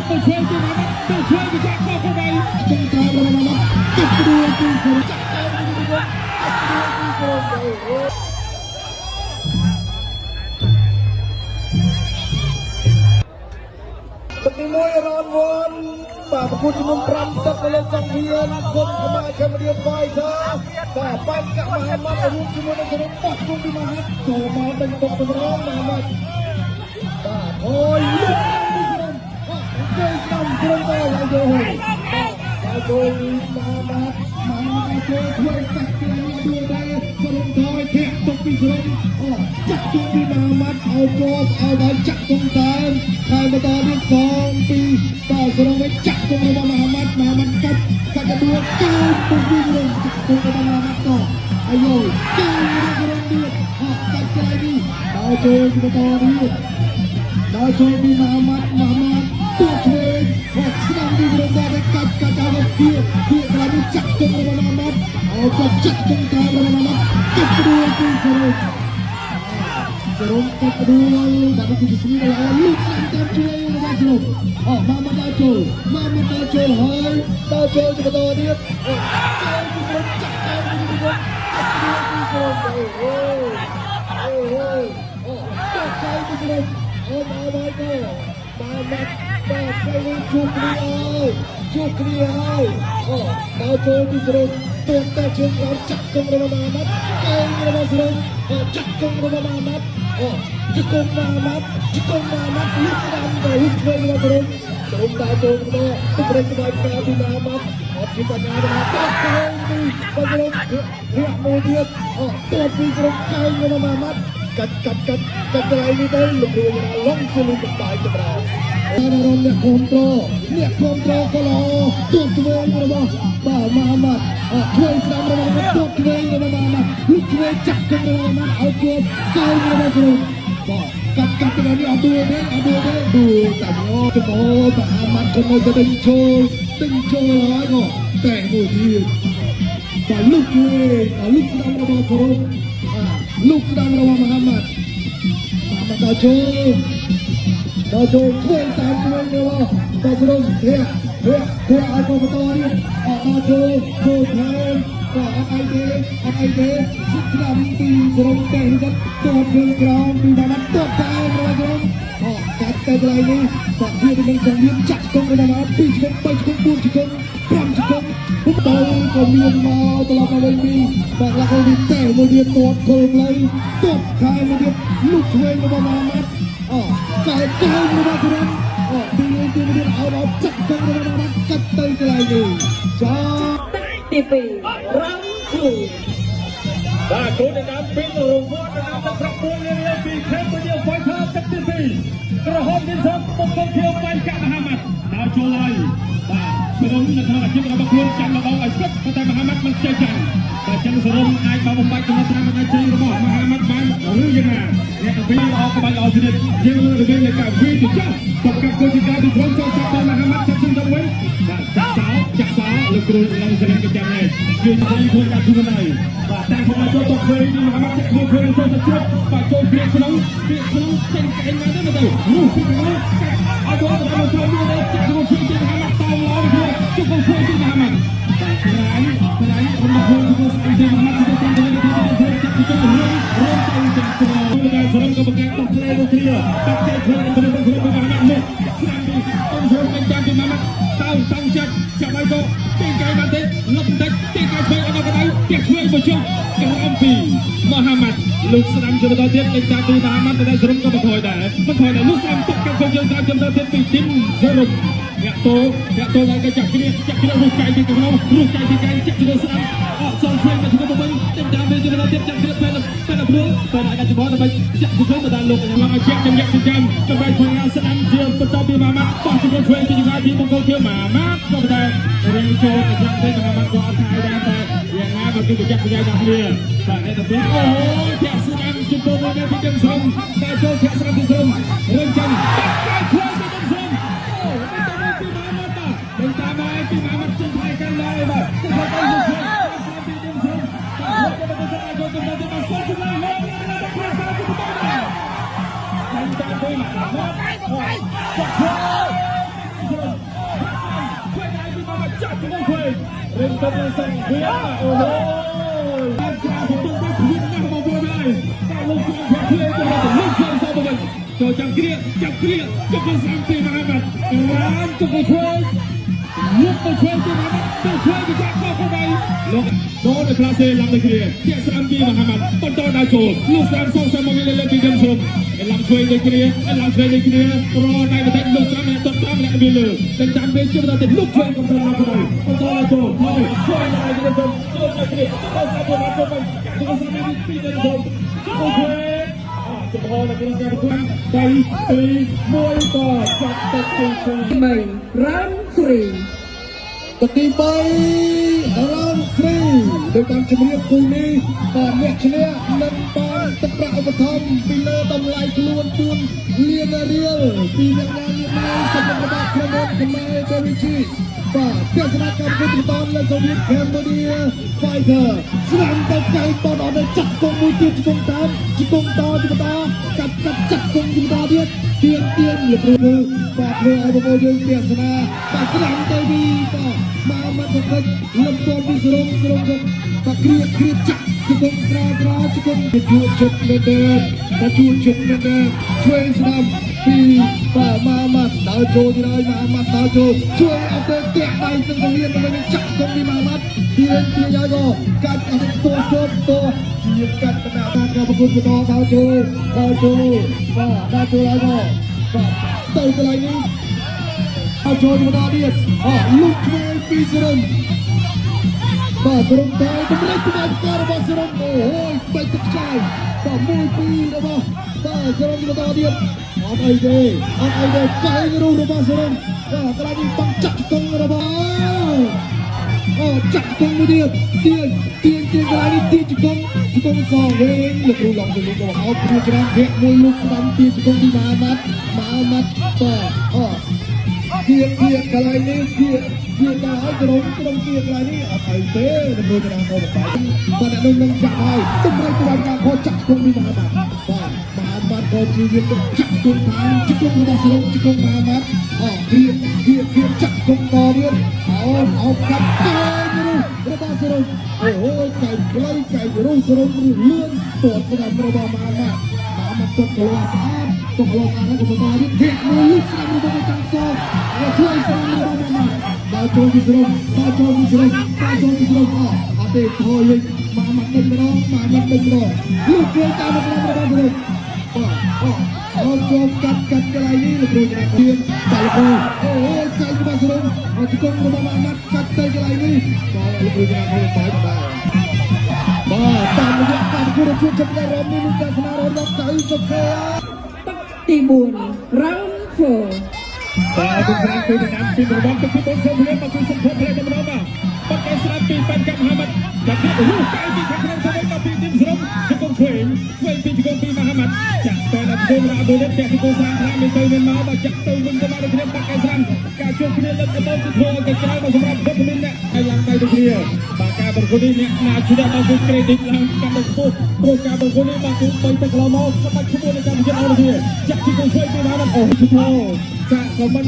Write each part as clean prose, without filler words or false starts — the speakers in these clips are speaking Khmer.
ទៅឆ្វេងទៅណាទៅឆ្វេងទៅចាក់ចូលទៅចង្ការរបស់ណាទឹកព្រួយពីសុរចាក់ទៅពីសុរចាក់ពីសុរទឹកទី1រនវ៉ាន់បាទប្រគួតចំនួន5ទឹកនៅលើសង្វៀនគុំខ្មែរខេមរៀន Fighter បាទបាញ់កាក់មហាម៉ាត់រួមជាមួយនឹងក្រុមបោះគុំពីមហាចូលមកដេញទុកទៅរងមហាម៉ាត់បាទអូយលុបពីក្រុមគេស្ដាំក្រុមទៅហើយយកហើយបាទចូលមហាម៉ាត់ចូលធ្វើកាក់ជាដួលដែរក្រុមថយធាក់ទុកពីក្រុមចាក់ទុកពីមហាម៉ាត់ឲ្យជាប់ឲ្យបានចាក់ទុំតាមហើយបន្តទៀត2 2តក្រុមវិញចាក់ទុំរបស់មហាម៉ាត់កាត់ដួលចូលពុកពីក្រុមចាក់ទុំរបស់មហាម៉ាត់ក៏អាយចូលរបស់ក្រុមទៀតកាត់ឆ្លៃនេះដល់ចូលបន្តទៀតដល់ចូលពីមហាម៉ាត់ទួឆ្វេងស្ដាំពីក្រុមដែរកាត់ឲ្យគៀកន្លែងនេះចាក់ទុំរបស់មហាម៉ាត់ឲ្យក៏ចាក់ទុំតាមរបស់មហាម៉ាត់កាត់ដួលពីក្រុមក្រុមកាត់ដួលដើម្បីគិតស្មីដល់លុបតាមជួយរបស់ក្រុមមកដល់ចូលហើយដល់ចូលទៅបន្តទៀតចូលពីក្រុមចាក់តាមពីក្រុមចាក់ចូលពីក្រុមមកដល់ទៅបាទទៅវិញជួបគ្នាហើយដល់ចូលពីក្រុមទោះតែជើងក្រោមចាក់គុំរបស់មហាម៉ាត់កេងរបស់ក្រុមចាក់គុំរបស់មហាម៉ាត់ចាក់គុំមហាម៉ាត់លុបស្ដាំទៅលុបឆ្វេងរបស់ក្រុមដល់ចូលទៅទឹករែកក្បាយកាពីមហាម៉ាត់ជាបញ្ញារបស់ទៅពីក្រុមរៀបមួយទៀតទៅពីក្រុមកេងរបស់មហាម៉ាត់កាត់កន្លែងនេះទៅលោកគ្រូណាឡងសិលីបបាយចម្រើនរំអ្នកគ្រប់គ្រងក៏ល្អទួឆ្វេងរបស់បាទមហាម៉ាត់ឆ្វេងស្ដាំរបស់ទួឆ្វេងរបស់មហាម៉ាត់លុបឆ្វេងចាក់គុំរបស់មហាម៉ាត់ឲ្យជាប់កេងរបស់ក្រុមបាទកាត់ទៅនេះអត់ដួលទេតែយោទៅមហាម៉ាត់ក៏នៅតែដេញចូលហើយក៏តែមួយទៀតបាទលុបឆ្វេងលុបស្ដាំរបស់ក្រុមលុបស្ដាំរបស់មហាម៉ាត់ដល់ចូលធ្វើតាមជួយរបស់ដល់ក្រុមធាក់ឲ្យក៏បន្តទៀតដល់ចូលថែមក៏អត់អីទេស្ដាំពីក្រុមតែគាត់តបលើក្រោមពីបាត់តបតាមរបស់ក្រុមកាត់ទៅកន្លែងនេះបាទវានឹងសង្វៀនចាក់គុំរបស់2ឆ្កឹង3ឆ្កឹង4ឆ្កឹង5ឆ្កឹងពុកទៅក៏មានមកត្រឡប់មកវិញនេះបាទឡើងវិញតែមួយទៀតតបគល់ផ្លូវតបខាងមួយទៀតលុបឆ្វេងរបស់មហាម៉ាត់កែរបស់ក្រុមពីនេះទៀតឲ្យដល់ចាក់គុំរបស់មហាម៉ាត់កាត់ទៅកន្លែងនេះចាទី2រងគូបាទគូនៃការពេញរង្វាន់ដល់ទឹកប្រាក់មួយរៀងពីខេមរាជ Fighter ទឹកទី2ក្រហមនេះសំបុកខៀវបាញ់កាក់មហាម៉ាត់ដល់ចូលហើយបាទសរុបនៅក្នុងអាជីពរបស់ខ្លួនចាំម្ដងឲ្យគិតតែមហាម៉ាត់មិនចេះចាញ់តែចឹងសរុបអាចបោកបំបាច់ក្នុងតាមអតីតរបស់មហាម៉ាត់បានឬយ៉ាងណាអ្នកទៅវិញអស់ក្បាច់អស់ស្និតយើងលើកវិញនៃការវាទៅចោះបង្កប់គោលការណ៍ពីក្រុមចូលចាប់ដល់មហាម៉ាត់ចាប់ជើងទៅវិញបាទចាក់សោលោកគ្រូឡើងសរិទ្ធចាំនេះយើងជួយខ្លួនដាក់ខ្លួនហើយបាទតែខ្ញុំចូលទៅវិញមហាម៉ាត់ចាក់ខ្លួនចូលទៅជប់បាទចូលព្រៀងក្នុងចេញកែងមកទៅនោះពីនោះឲ្យចូលទៅដល់ចូលនេះចាក់ខ្លួនជួយមហាម៉ាត់តោឡងខ្លួនជប់ខ្លួនជួយមហាម៉ាត់បាទខ្លាញ់ខ្ញុំទៅខ្លួនស្អីទេមហាម៉ាត់ទៅទៅទៅចាក់ទៅរួមទៅចាក់ខ្លួនដែលសរំក៏បង្កើតទៅលើគ្រាតាក់តែខ្លួនទៅទៅខ្លួនមហាម៉ាត់នេះស្ដាំពីអង្គចូលបញ្ចាំពីមហាម៉ាត់តោងចិត្តចាប់ឲ្យទៅទីកែងមកទេលុបតិចទីកែងធ្វើឲ្យដល់កដៅទីឆ្វេងមកជុំក្រំពីមហាម៉ាត់លោកស្ដាំជួយបន្តទៀតគេចាប់ពីមហាម៉ាត់តែសរំក៏បន្ថយដែរលោកស្ដាំទុកកាត់ចូលយើងតាមចំណុចទៀតពីទីមសរំអ្នកតោឡើងគេចាក់គ្នារស់កាយពីក្នុងរស់កាយពីកែងចាក់ទៅស្ដាំសងឆ្វេងមកទៅវិញទីតាមវិញជួយបន្តទៀតចាក់ទៀតពេលខ្លួនតែអាចចំបដើម្បីចាក់ទៅដល់លោកខ្ញុំឲ្យចាក់ចំដើម្បីធ្វើឲ្យស្ដាំជាបន្តពីមហាម៉ាត់បោះទៅឆ្វេងពីចង្វាយពីបង្គោលជាមហាម៉ាត់ក៏តែរៀងចូលទៅចាក់ទៅមហាម៉ាត់ក៏អត់ថាដែរតែយ៉ាងណាក៏គឺចាក់ប្រយោជន៍ដល់គ្នាបាទអ្នកទៅអូចាក់ស្ដាំជិះទៅនៅពីចំស្រមតែចូលចាក់ស្ដាំពីស្រមរៀងចាញ់ចាក់ខ្លួនពីចំស្រមអូទៅតាមពីមហាម៉ាត់ចេញថៃកាន់ឡើយបាទទៅទៅពីចំស្រមទៅទៅទៅមកស្គាល់ទៅហើយចាំតាមទៅមកចាក់ខ្លួន ទៅនឹងសង្ឃាអូហូបានស្អាតទៅទៅព្រៀបណាស់មកវិញហើយតែលោកស្អាតព្រៀបទៅលោកឆ្លងសោទៅវិញចូលចាំគ្រាចាប់គ្រាចាប់ស្អាតទីមហាបាត់បានទៅធ្វើលោកទៅធ្វើទីមហាបាត់ទៅធ្វើពីចាក់មកទៅលោកដូនក្លាសេឡើងទៅគ្រាជាស្អាតទីមហាបាត់បន្តដល់ចូលលោកស្អាតសងសមកលេពីដើមស្រុកឡើងធ្វើទៅគ្រាឡើងធ្វើទៅគ្រារដៃបន្តិចលោកស្អាតទៅតាមអ្នកវាលើតែចាំពេលជិះទៅលោកធ្វើកំពុងមកទៅបន្តដល់ចូលហើយជួយដល់ទៅចូលទៅគ្រាទៅស្អាតទៅមកទៅទៅស្អាតពីដើមស្រុកអូខេចំហនៅក្នុងការប្រកួត3 2 1ក៏ចាប់ទឹកទី2 Main round 3 តទី3រងស្រីដោយតាមជំរាបគូនេះបាទអ្នកឈ្នះនឹងបានទឹកប្រាក់ឧបត្ថម្ភពីលើតម្លៃខ្លួន4លានរៀលពីអ្នកណាអ្នកណាសម្រាប់របស់ក្រុមហ៊ុនខ្មែរបេរីជីបាទទស្សនកម្មប្រកួតបន្តលើសូវៀតកម្ពុជា Fighter ស្រាំទៅចៃតដល់ទៅចាក់កងមួយទៀតជង្គង់តាមជង្គង់តទៅបន្តកាត់ចាក់កងទៅបន្តទៀតទៀងលព្រឺបាទធ្វើឲ្យបងប្អូនយើងទស្សនាបាទស្រាំទៅពីបាទមកមកទៅលំទល់ពីសរងទៅបាទគ្រាចាក់ជង្គង់ស្រាជង្គង់ជួជុកនៅទេបាទជួជុកនៅទេជួយស្ដាប់ពីបាទមកដល់ចូលទៅហើយមកដល់ចូលជួយអត់ទៅតាក់ដៃទៅលៀនទៅនឹងចាក់កងពីមកទៀងហើយក៏កាត់អត់ទៅជាកាត់កណ្ដាលការប្រកួតបន្តដល់ចូលបាទដល់ចូលហើយក៏បាទទៅកន្លែងនេះเอาโจนมาទៀតลูกឆ្វេងពីសរុបបាទសរុបទៅតម្លៃក្បាលការរបស់សរុបអូយបែកទឹកខ្ចាយបាទ1 2របស់បាទសរុបមកទៀតអត់អីទេកែងរូបរបស់សរុបបាទកន្លែងនេះបាំងចាក់កងរបស់ចាក់កងមួយទៀតទៀងកន្លែងនេះទៀងជង្គង់សងវិញលោកគ្រូឡងទៅលោករបស់អោព្រាច្រើនភ័ក្រមួយលោកស្ដាំទៀងជង្គង់ទីមហាម៉ាត់បាទគៀកន្លែងនេះគៀកដល់ហើយក្រុមគៀកន្លែងនេះអត់អីទេដើម្បីកណ្ដាលទៅបាយបាទអ្នកនឹងចាក់ហើយតម្លៃក្បាលការខោចាក់គង់ពីមហាម៉ាត់បាទមហាម៉ាត់ក៏ជាវាចាក់គង់តាមជង្គង់របស់សរុបជង្គង់មហាម៉ាត់គៀកចាក់គង់តទៀតអោកាត់ទៅរបស់សរុបអូយកែផ្លូវកែរូបសរុបលឿនតតស្ដាប់របស់មហាម៉ាត់ទុកកលាស្អាតទុកកលាស្អាតហើយក៏បន្តទៀតធាក់មួយលុបស្ដាប់របស់ចាំសងជួយស្ដាប់របស់មកដល់ចូលពីសរុបអត់ទេថយវិញមកដេញម្ដងលោកជួយតាមរបស់សរុបអត់ចូលកាត់កន្លែងនេះលោកគ្រូចង់ទៀតតែលោកគ្រូអូចៃរបស់សរុបជង្គង់របស់មកកាត់ទៅកន្លែងនេះបាទលោកគ្រូចង់ឲ្យបាយដែរបាទតាមរយៈការប្រកួតជួបជុំរំនេះមានការស្នើរបស់កៅសុខេទី4 round 4បាទគុំស្រាំពីដំណាំពីរបស់ទឹកទី4សូមរៀបមកគឺសុខភាពតែម្ដងបាទបាត់កែស្រាំពីបានកាប់មហាម៉ាត់ចាក់ទៅកែពីខាងក្នុងទៅដល់ពីទីមស្រុកជង្គង់ឆ្វេងពីជង្គង់ពីមហាម៉ាត់ចាក់ទៅដល់គោលរ៉ាដូនេះចាក់ពីគោស្រាំខ្លាំងមានទៅមានមកបាទចាក់ទៅវិញទៅមកដូចគ្នាបាត់កែស្រាំការជួបគ្នាលើកដំបូងគឺធ្វើឲ្យក្រោយមកសម្រាប់វត្តមានអ្នកឲ្យឡើងដៃទៅគ្នាបាទការប្រកួតនេះអ្នកណាឈ្នះដល់គឺក្រេឌីតឡើងកាន់ទៅខ្ពស់ព្រោះការប្រកួតនេះបាទគឺ3ទឹកកន្លងមកសម្រាប់ឈ្មោះនៃកម្ពុជាអស់គ្នាចាក់ជង្គង់ឆ្វេងពីមហាម៉ាត់អូឈ្មោះចាក់ក៏មិន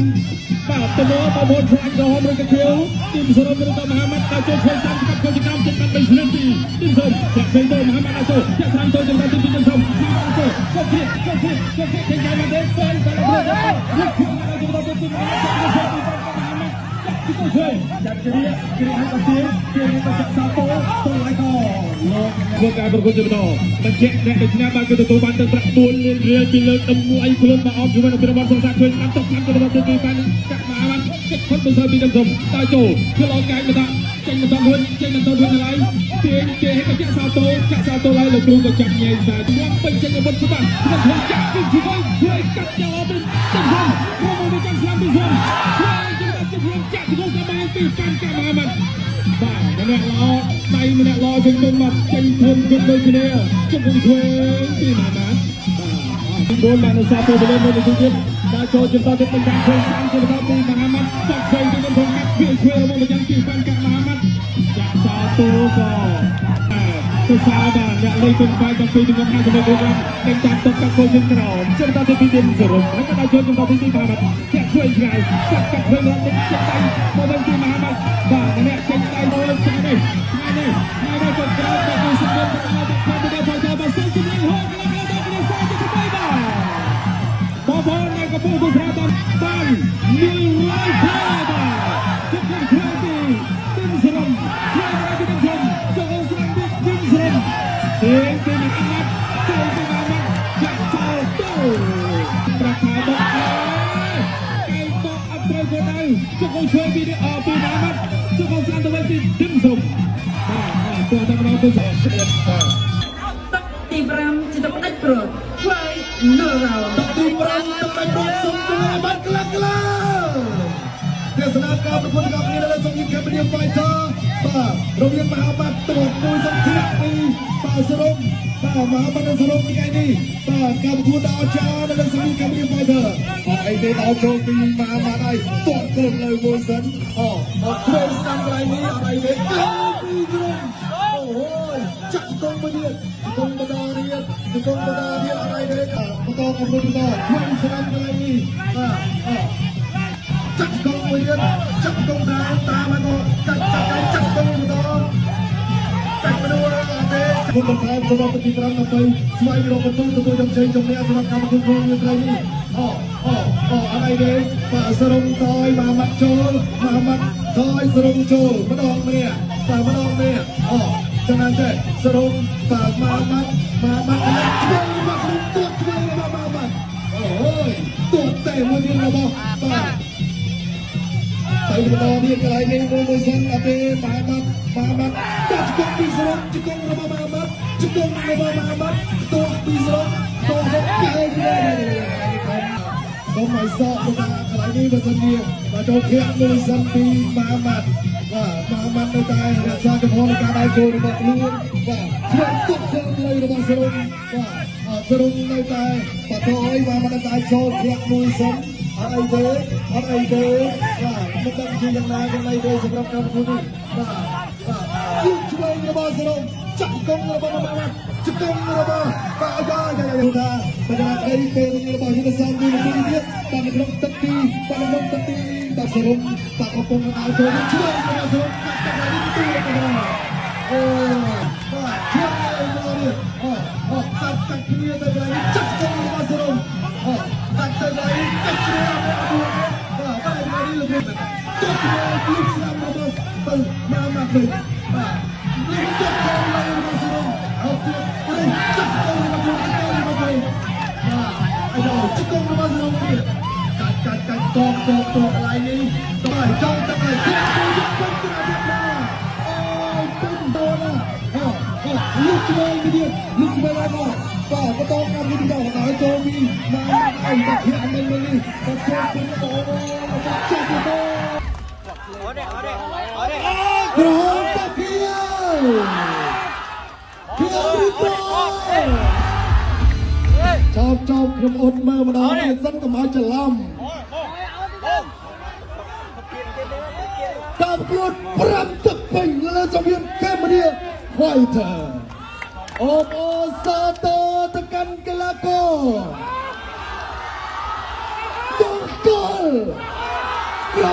បាទទៅមកបងប្អូនខ្លាញ់ក្រហមឬកាខៀវទីមសរុបឬក៏មហាម៉ាត់ដល់ចូលឆ្វេងស្ដាំកាប់កោចកម្មចិត្តបាន3ឆ្នាំទីទីមសរុបចាក់ឆ្វេងទៅមហាម៉ាត់ដល់ចូលចាក់ស្ដាំទៅចំណុចទី2ទីមសរុបចូលគេចាយមកទេពេលដល់ទៅនេះគឺដល់ទៅដល់ទីមហាម៉ាត់ចាក់គ្រាឲ្យទៅទៀតគេទៅចាក់សាតូទៅហើយក៏លោកធ្វើការប្រកួតបន្តបញ្ជាក់អ្នកដូចណាបានគឺទទួលបានទឹកប្រាក់4លានរៀលពីលើតម្លៃខ្លួនមកអបជាមួយនឹងប្រព័ន្ធសង្សាជួយស្ដាប់ទុកស្ដាប់ទៅរបស់ទីបានចាក់មកបានគិតខុសទៅសើពីដឹកសុំតើចូលគឺលោកកាយមកចេញបន្តរួចឡើយទាញគេឲ្យចាក់សាតូឡើយលោកគ្រូក៏ចាក់ញ៉ៃសាខ្ញុំពេញចេញអាវុធច្បាស់ខ្ញុំធ្វើចាក់ពីជួយកាត់ចោលទៅទឹកសុំខ្ញុំមកចាំស្លាប់ពីសុំជួយចាក់ទៅខ្ញុំចាក់ទៅបានពីបានកាមហាម៉ាត់បាទម្នាក់ល្អដៃម្នាក់ល្អជង្គង់មកចេញធំគិតដូចគ្នាជង្គង់ឆ្វេងពីមហាម៉ាត់បាទចូលបាននៅសាទរទៅលើមួយទៀតដល់ចូលចំតទៅเป็นការឆ្វេងស្អាតទៅដល់ពីមហាម៉ាត់ចាក់ឆ្វេងទៅក្នុងកាត់វាឆ្វេងរបស់ម្យ៉ាងពីបានកាមហាម៉ាត់ចាក់សាទរក៏ទៅសាបាទអ្នកលេងទុនបាយទាំងពីរទាំងខាងជាមួយគ្នាតែចាប់ទុកកាត់គោលជើងក្រោមចំតទៅទីសរុបហើយក៏ដល់ចូលចំតទីមហាម៉ាត់ចាក់ឆ្វេងឆ្ងាយចាក់ឆ្វេងរត់ទៅចិត្តដៃមកវិញពីមហាម៉ាត់បាទម្នាក់ចេញដៃមកលើ នេះគាត់ក្រោយទៅសម្រាប់របស់គាត់ទៅដល់ទៅដល់សុំសម្រាប់ហូបឡើងដល់គ្នាសាជាទៅបាទបងប្អូននៅកំពុងទស្សនាបាន100 ខែបាទជិតខាងក្រោយទីទីស្រមក្រោយទីទីស្រមចូលស្រមទីស្រមទីទីអាម៉ាត់ចូលទីអាម៉ាត់ចាក់ចូលទៅប្រកាសបកកែបកអត់ត្រូវក៏ដៅជុកជួយពីពីអាម៉ាត់ជុកស្អាតទៅវិញទីទីស្រមបាទតើតើដល់ទៅស្អាតបាទ ទឹកទី5ជាទឹកដាច់ព្រួតឆ្លើយ0 រ៉ោន ទឹកទី5ទឹកដាច់ព្រួតសុំជម្រាបបានខ្លាំងៗទេសនាការប្រកួតកម្មនេះនៅសង្គម Cambodia Fighter បាទរវាងមហាបាត់តួមួយសង្ឃាពីបាទសរុបបាទមហាបាត់សរុបថ្ងៃនេះបាទការប្រកួតដ៏អស្ចារ្យនៅសង្គម Cambodia Fighter អត់អីទេដល់ចូលពីមហាបាត់ហើយតួកូនលើមួយសិនអត់ធ្វើស្ដាំកន្លែងនេះអត់អីទេចូលពីក្រុមអូយចាក់កងមួយទៀតកងបដាទៀតកងបដាទៀតអត់អីទេបន្តកំពុងបន្តធ្វើស្ដាំកន្លែងនេះបាទចាក់កងមួយទៀតចាក់កងតាមមកចាក់កងម្ដងចាក់មនុស្សអត់ទេគុំបន្ថែមសម្រាប់ទី5ដើម្បីស្វែងរកបន្ទូទទួលយកជ័យជំនះសម្រាប់កម្មវិធីក្នុងថ្ងៃនេះអត់អីទេបាទសរុបតយមហាម៉ាត់ចូលមហាម៉ាត់តយសរុបចូលម្ដងម្នាក់បាទម្ដងម្នាក់ចំណានទេសរុបបាទមហាម៉ាត់ជួយមកសរុបទួតជួយរបស់មហាម៉ាត់អូយទួតតែមួយទៀតរបស់បាទទៅម្ដងនេះកន្លែងនេះមួយសិនអត់ទេមហាម៉ាត់តាច់ជង្គង់ពីសរុបជង្គង់របស់មហាម៉ាត់ជង្គង់របស់មហាម៉ាត់ទួតពីសរុបទួតទៅកែសូមឲ្យសក់មកកន្លែងនេះបើសិនជាបាទចូលធាក់មួយសិនពីមហាម៉ាត់បាទមហាម៉ាត់នៅតែរក្សាចំហនៃការដៃគោលរបស់ខ្លួនបាទធ្វើទុកក្នុងលើរបស់សរុបបាទសរុបនៅតែបតអីបាទមិនតែចូលធាក់មួយសិនអត់អីទេបាទមិនដឹងជាយ៉ាងណាយ៉ាងណីទេសម្រាប់កម្មវិធីនេះបាទយុជវែងរបស់សរុបចាក់កងរបស់មហាម៉ាត់ជង្គង់របស់បាទអាយ៉ាថាបញ្ញាពេលរបស់យុទ្ធសាស្ត្រទី2ទៀតបាទនៅក្នុងទឹកទីបាទសរុបបាទកំពុងឲ្យចូលជួយរបស់សរុបកាត់ទៅទី2ទៅអូបាទជួយឲ្យមកនេះកាត់គ្នាទៅវិញចាក់កងរបស់សរុបកាត់ទៅវិញកាត់គ្នាបាទបាទនេះលោកទុកលើស្លាប់របស់ទៅមកមកវិញបាទនេះទុកលើរបស់សរុបអត់ជួយចាក់កងរបស់សរុបបាទអីដល់ជង្គង់របស់សរុបទៀតកាត់តកកន្លែងនេះទៅចូលទៅហើយយកទៅក្រាបមកអូពេញដូនលុកឆ្វេងទៀតលុកឆ្វេងមកបាទបន្តកម្មវិធីដល់ដល់ចូលពីមកឲ្យបាក់ធាក់មិននេះក៏ចូលពីអូចូលពីអូក្រហមតាគីរីកចប់ខ្ញុំអត់មើលម្ដងទៀតសិនកុំឲ្យច្រឡំតាមព្រួត5ទឹកពេញលើសង្គ្រាម Cambodia Fighter អូបអូសាទរទៅកាន់កីឡាករបងកលក្រ